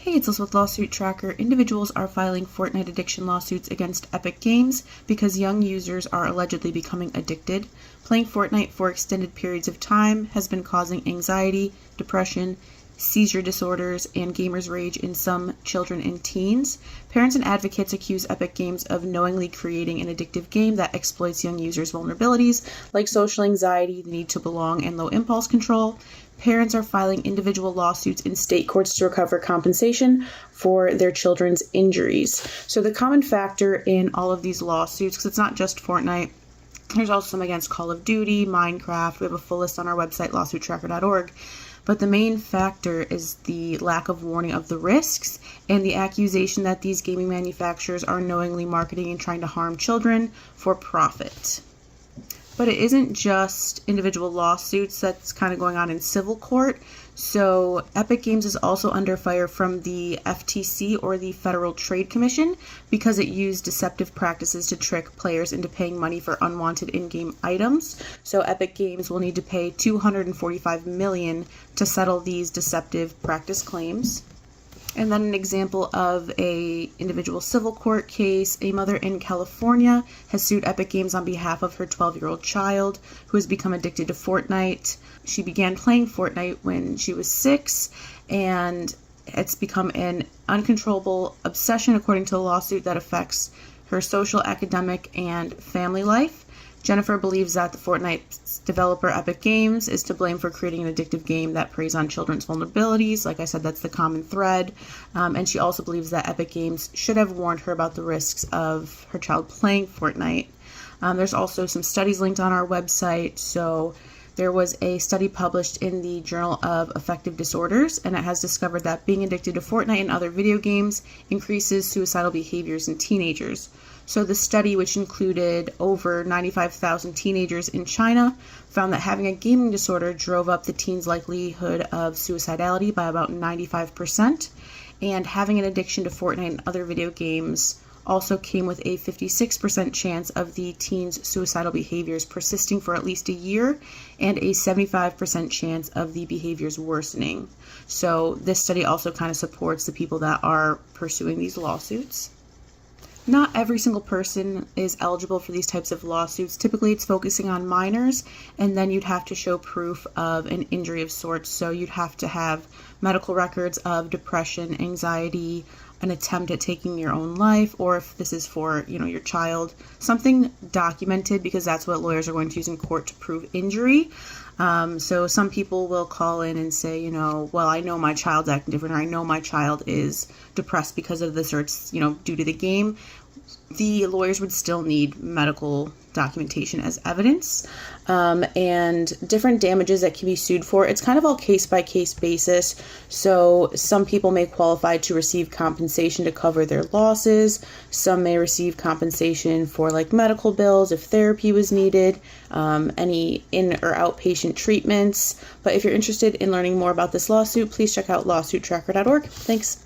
Hey, it's Alyssa with Lawsuit Tracker. Individuals are filing Fortnite addiction lawsuits against Epic Games because young users are allegedly becoming addicted. Playing Fortnite for extended periods of time has been causing anxiety, depression, seizure disorders, and gamer's rage in some children and teens. Parents and advocates accuse Epic Games of knowingly creating an addictive game that exploits young users' vulnerabilities like social anxiety, the need to belong, and low impulse control. Parents are filing individual lawsuits in state courts to recover compensation for their children's injuries. So the common factor in all of these lawsuits, because it's not just Fortnite, there's also some against Call of Duty, Minecraft. We have a full list on our website, lawsuittracker.org. But the main factor is the lack of warning of the risks and the accusation that these gaming manufacturers are knowingly marketing and trying to harm children for profit. But it isn't just individual lawsuits that's kind of going on in civil court. So Epic Games is also under fire from the FTC, or the Federal Trade Commission, because it used deceptive practices to trick players into paying money for unwanted in-game items. So Epic Games will need to pay $245 million to settle these deceptive practice claims. And then an example of a individual civil court case, a mother in California has sued Epic Games on behalf of her 12-year-old child who has become addicted to Fortnite. She began playing Fortnite when she was 6, and it's become an uncontrollable obsession according to the lawsuit that affects her social, academic, and family life. Jennifer believes that the Fortnite developer Epic Games is to blame for creating an addictive game that preys on children's vulnerabilities. Like I said, that's the common thread. And she also believes that Epic Games should have warned her about the risks of her child playing Fortnite. There's also some studies linked on our website. So there was a study published in the Journal of Affective Disorders, and it has discovered that being addicted to Fortnite and other video games increases suicidal behaviors in teenagers. So the study, which included over 95,000 teenagers in China, found that having a gaming disorder drove up the teens' likelihood of suicidality by about 95%, and having an addiction to Fortnite and other video games also came with a 56% chance of the teens' suicidal behaviors persisting for at least a year, and a 75% chance of the behaviors worsening. So this study also kind of supports the people that are pursuing these lawsuits. Not every single person is eligible for these types of lawsuits. Typically, it's focusing on minors, and then you'd have to show proof of an injury of sorts. So you'd have to have medical records of depression, anxiety, an attempt at taking your own life, or if this is for, your child, something documented, because that's what lawyers are going to use in court to prove injury. So some people will call in and say, well, I know my child's acting different, or I know my child is depressed because of this, or it's, due to the game. The lawyers would still need medical documentation as evidence, and different damages that can be sued for. It's kind of all case-by-case basis. So some people may qualify to receive compensation to cover their losses. Some may receive compensation for medical bills if therapy was needed, any in or outpatient treatments. But if you're interested in learning more about this lawsuit, please check out lawsuittracker.org. Thanks.